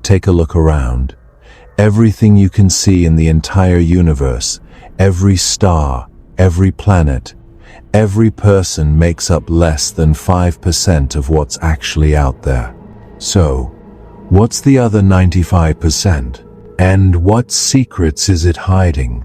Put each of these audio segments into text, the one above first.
Take a look around. Everything you can see in the entire universe, every star, every planet, every person makes up less than 5% of what's actually out there. So, what's the other 95%? And what secrets is it hiding?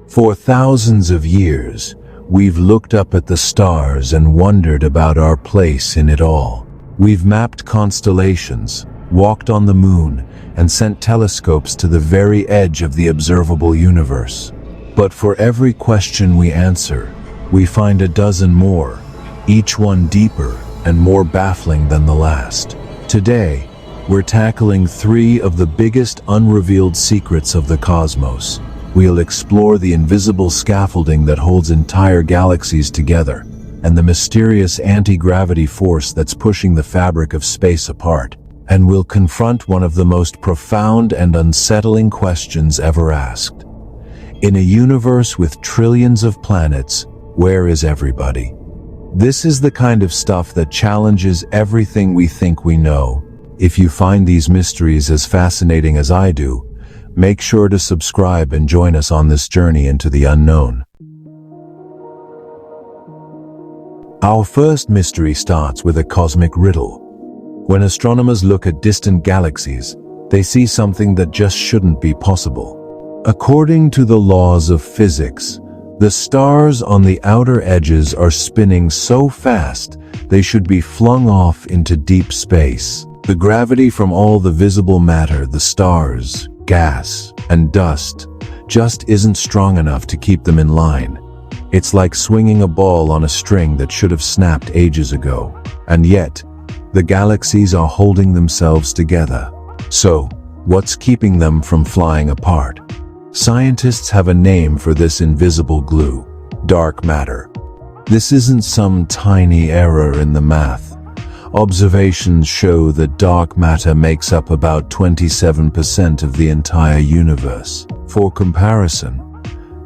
For thousands of years, we've looked up at the stars and wondered about our place in it all. We've mapped constellations, walked on the moon, and sent telescopes to the very edge of the observable universe. But for every question we answer, we find a dozen more, each one deeper and more baffling than the last. Today, we're tackling 3 of the biggest unrevealed secrets of the cosmos. We'll explore the invisible scaffolding that holds entire galaxies together, and the mysterious anti-gravity force that's pushing the fabric of space apart. And we'll confront one of the most profound and unsettling questions ever asked. In a universe with trillions of planets, where is everybody? This is the kind of stuff that challenges everything we think we know. If you find these mysteries as fascinating as I do, make sure to subscribe and join us on this journey into the unknown. Our first mystery starts with a cosmic riddle. When astronomers look at distant galaxies, they see something that just shouldn't be possible. According to the laws of physics, the stars on the outer edges are spinning so fast they should be flung off into deep space. The gravity from all the visible matter, the stars, gas, and dust, just isn't strong enough to keep them in line. It's like swinging a ball on a string that should have snapped ages ago. And yet, the galaxies are holding themselves together. So, what's keeping them from flying apart? Scientists have a name for this invisible glue: dark matter. This isn't some tiny error in the math. Observations show that dark matter makes up about 27% of the entire universe. For comparison,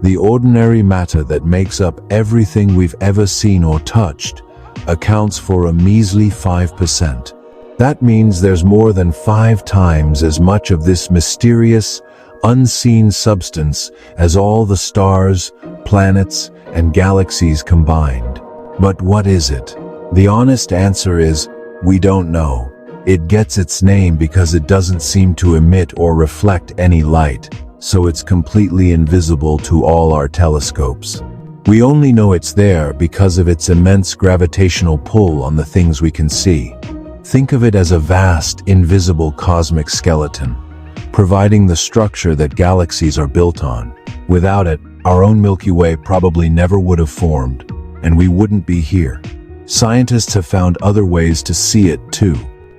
the ordinary matter that makes up everything we've ever seen or touched accounts for a measly 5%. That means there's more than 5 times as much of this mysterious, unseen substance as all the stars, planets, and galaxies combined. But what is it? The honest answer is, we don't know. It gets its name because it doesn't seem to emit or reflect any light, so it's completely invisible to all our telescopes. We only know it's there because of its immense gravitational pull on the things we can see. Think of it as a vast, invisible cosmic skeleton, providing the structure that galaxies are built on. Without it, our own Milky Way probably never would have formed, and we wouldn't be here. Scientists have found other ways to see it too.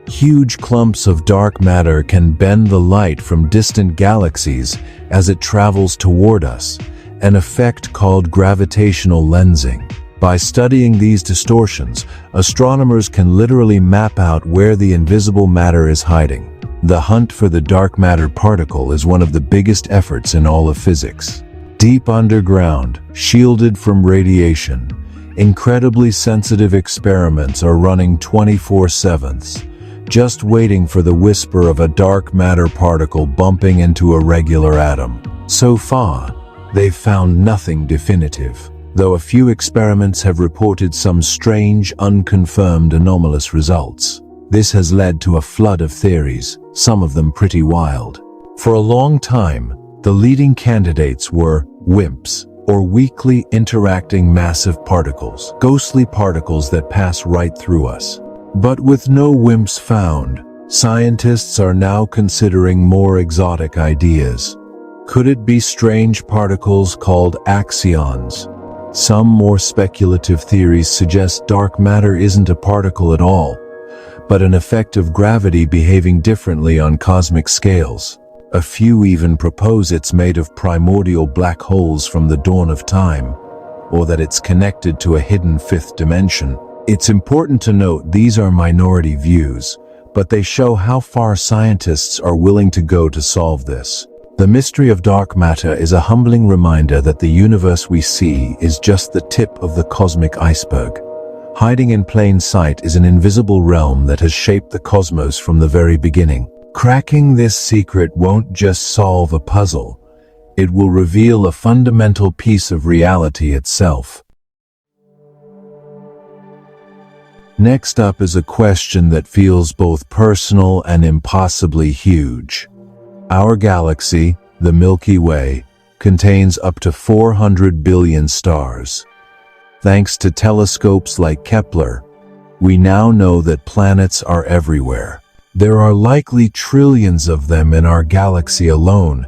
Huge clumps of dark matter can bend the light from distant galaxies as it travels toward us, an effect called gravitational lensing. By studying these distortions, astronomers can literally map out where the invisible matter is hiding. The hunt for the dark matter particle is one of the biggest efforts in all of physics. Deep underground, shielded from radiation, incredibly sensitive experiments are running 24/7, just waiting for the whisper of a dark matter particle bumping into a regular atom. So far, they've found nothing definitive, though a few experiments have reported some strange, unconfirmed anomalous results. This has led to a flood of theories, some of them pretty wild. For a long time, the leading candidates were WIMPs, or weakly interacting massive particles, ghostly particles that pass right through us. But with no WIMPs found, scientists are now considering more exotic ideas. Could it be strange particles called axions? Some more speculative theories suggest dark matter isn't a particle at all, but an effect of gravity behaving differently on cosmic scales. A few even propose it's made of primordial black holes from the dawn of time, or that it's connected to a hidden fifth dimension. It's important to note these are minority views, but they show how far scientists are willing to go to solve this. The mystery of dark matter is a humbling reminder that the universe we see is just the tip of the cosmic iceberg. Hiding in plain sight is an invisible realm that has shaped the cosmos from the very beginning. Cracking this secret won't just solve a puzzle, it will reveal a fundamental piece of reality itself. Next up is a question that feels both personal and impossibly huge. Our galaxy, the Milky Way, contains up to 400 billion stars. Thanks to telescopes like Kepler, we now know that planets are everywhere. There are likely trillions of them in our galaxy alone,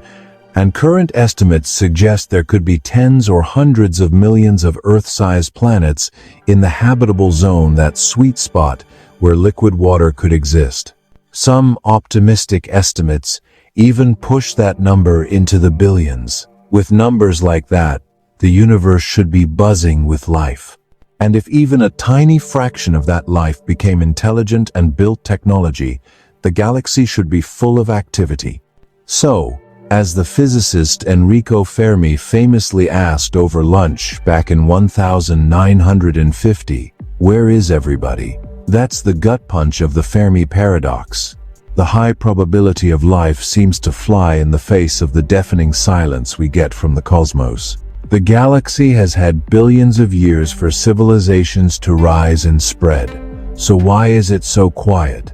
and current estimates suggest there could be tens or hundreds of millions of Earth-sized planets in the habitable zone, that sweet spot where liquid water could exist. Some optimistic estimates even push that number into the billions. With numbers like that, the universe should be buzzing with life. And if even a tiny fraction of that life became intelligent and built technology, the galaxy should be full of activity. So, as the physicist Enrico Fermi famously asked over lunch back in 1950, where is everybody? That's the gut punch of the Fermi paradox. The high probability of life seems to fly in the face of the deafening silence we get from the cosmos. The galaxy has had billions of years for civilizations to rise and spread. So why is it so quiet?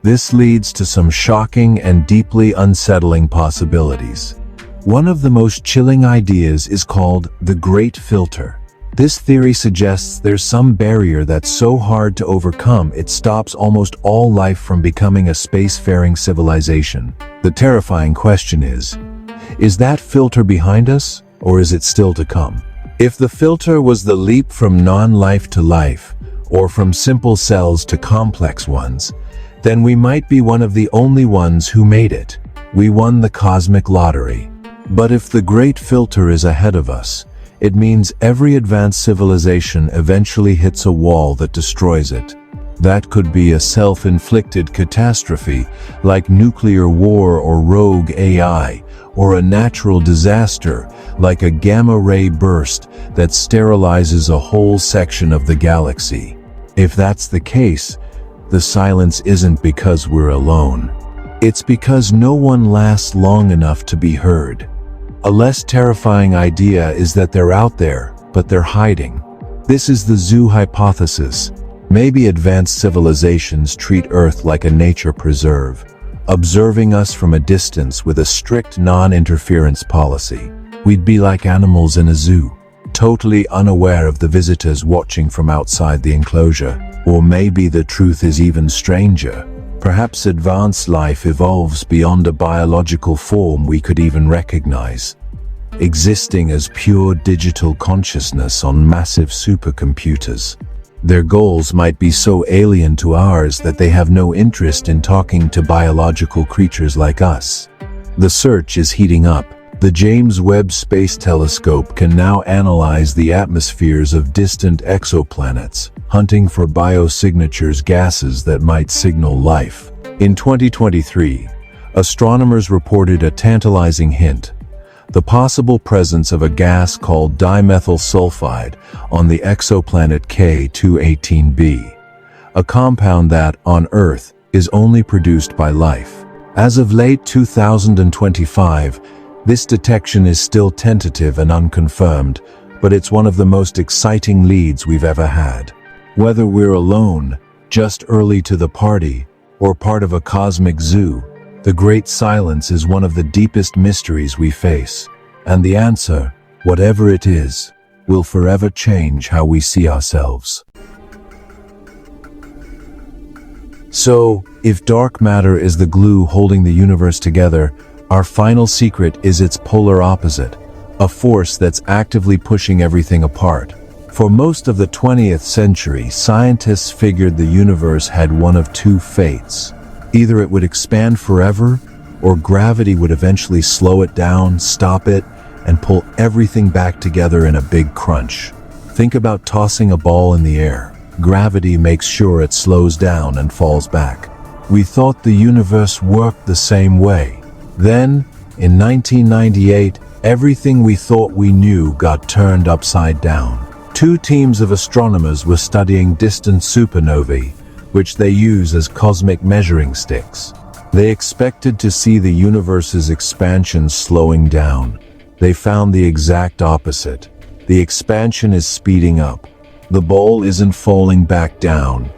This leads to some shocking and deeply unsettling possibilities. One of the most chilling ideas is called the Great Filter. This theory suggests there's some barrier that's so hard to overcome it stops almost all life from becoming a spacefaring civilization. The terrifying question is that filter behind us, or is it still to come? If the filter was the leap from non-life to life, or from simple cells to complex ones, then we might be one of the only ones who made it. We won the cosmic lottery. But if the Great Filter is ahead of us, it means every advanced civilization eventually hits a wall that destroys it. That could be a self-inflicted catastrophe, like nuclear war or rogue AI, or a natural disaster, like a gamma-ray burst that sterilizes a whole section of the galaxy. If that's the case, the silence isn't because we're alone. It's because no one lasts long enough to be heard. A less terrifying idea is that they're out there, but they're hiding. This is the zoo hypothesis. Maybe advanced civilizations treat Earth like a nature preserve, observing us from a distance with a strict non-interference policy. We'd be like animals in a zoo, totally unaware of the visitors watching from outside the enclosure. Or maybe the truth is even stranger. Perhaps advanced life evolves beyond a biological form we could even recognize, existing as pure digital consciousness on massive supercomputers. Their goals might be so alien to ours that they have no interest in talking to biological creatures like us. The search is heating up. The James Webb Space Telescope can now analyze the atmospheres of distant exoplanets, hunting for biosignatures, gases that might signal life. In 2023, astronomers reported a tantalizing hint: the possible presence of a gas called dimethyl sulfide on the exoplanet K218b, a compound that, on Earth, is only produced by life. As of late 2025, this detection is still tentative and unconfirmed, but it's one of the most exciting leads we've ever had. Whether we're alone, just early to the party, or part of a cosmic zoo, the Great Silence is one of the deepest mysteries we face. And the answer, whatever it is, will forever change how we see ourselves. So, if dark matter is the glue holding the universe together, our final secret is its polar opposite, a force that's actively pushing everything apart. For most of the 20th century, scientists figured the universe had one of two fates. Either it would expand forever, or gravity would eventually slow it down, stop it, and pull everything back together in a big crunch. Think about tossing a ball in the air. Gravity makes sure it slows down and falls back. We thought the universe worked the same way. Then, in 1998, everything we thought we knew got turned upside down. Two teams of astronomers were studying distant supernovae, which they use as cosmic measuring sticks. They expected to see the universe's expansion slowing down. They found the exact opposite. The expansion is speeding up. The bowl isn't falling back down.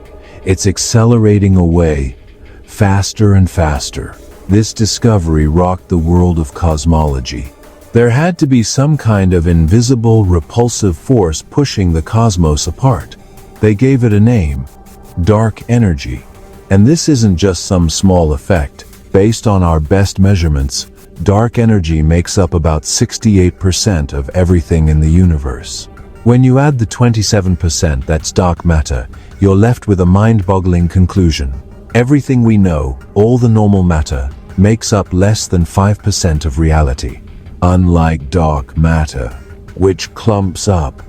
It's accelerating away, faster and faster. This discovery rocked the world of cosmology. There had to be some kind of invisible, repulsive force pushing the cosmos apart. They gave it a name: dark energy. And this isn't just some small effect. Based on our best measurements, dark energy makes up about 68% of everything in the universe. When you add the 27% that's dark matter, you're left with a mind-boggling conclusion. Everything we know, all the normal matter, makes up less than 5% of reality. Unlike dark matter, which clumps up,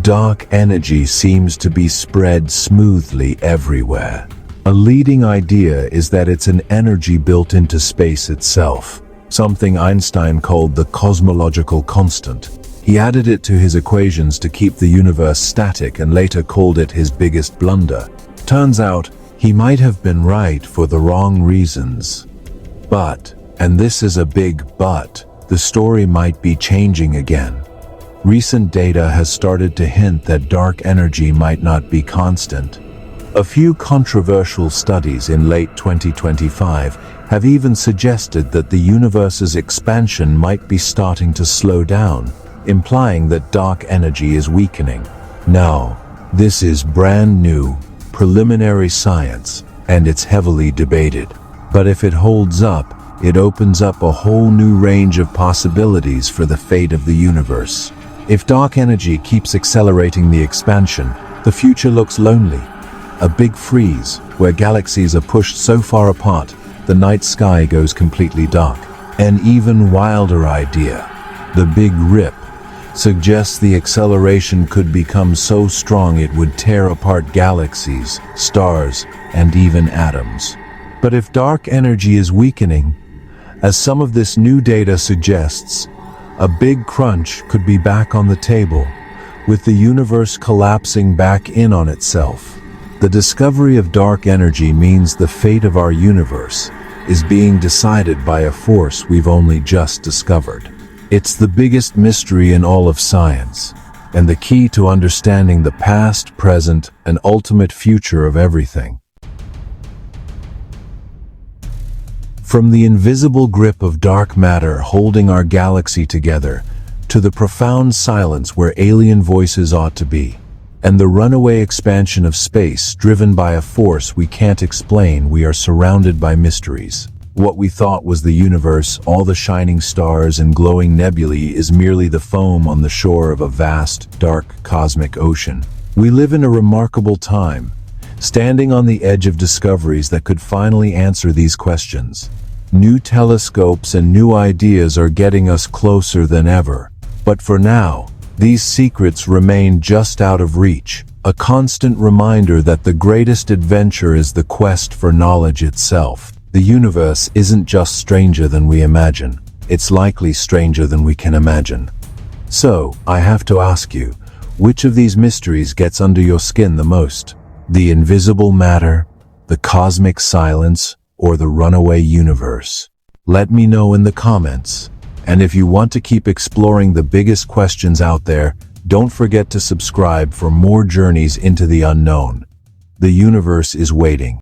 dark energy seems to be spread smoothly everywhere. A leading idea is that it's an energy built into space itself, something Einstein called the cosmological constant. He added it to his equations to keep the universe static and later called it his biggest blunder. Turns out, he might have been right for the wrong reasons. But, and this is a big but, the story might be changing again. Recent data has started to hint that dark energy might not be constant. A few controversial studies in late 2025 have even suggested that the universe's expansion might be starting to slow down, implying that dark energy is weakening. Now, this is brand new, preliminary science, and it's heavily debated. But if it holds up, it opens up a whole new range of possibilities for the fate of the universe. If dark energy keeps accelerating the expansion, the future looks lonely. A big freeze, where galaxies are pushed so far apart, the night sky goes completely dark. An even wilder idea, the Big Rip, suggests the acceleration could become so strong it would tear apart galaxies, stars, and even atoms. But if dark energy is weakening, as some of this new data suggests, a big crunch could be back on the table, with the universe collapsing back in on itself. The discovery of dark energy means the fate of our universe is being decided by a force we've only just discovered. It's the biggest mystery in all of science, and the key to understanding the past, present, and ultimate future of everything. From the invisible grip of dark matter holding our galaxy together, to the profound silence where alien voices ought to be, and the runaway expansion of space driven by a force we can't explain, we are surrounded by mysteries. What we thought was the universe, all the shining stars and glowing nebulae, is merely the foam on the shore of a vast, dark, cosmic ocean. We live in a remarkable time, standing on the edge of discoveries that could finally answer these questions. New telescopes and new ideas are getting us closer than ever. But for now, these secrets remain just out of reach, a constant reminder that the greatest adventure is the quest for knowledge itself. The universe isn't just stranger than we imagine, it's likely stranger than we can imagine. So, I have to ask you, which of these mysteries gets under your skin the most? The invisible matter, the cosmic silence, or the runaway universe? Let me know in the comments. And if you want to keep exploring the biggest questions out there, don't forget to subscribe for more journeys into the unknown. The universe is waiting.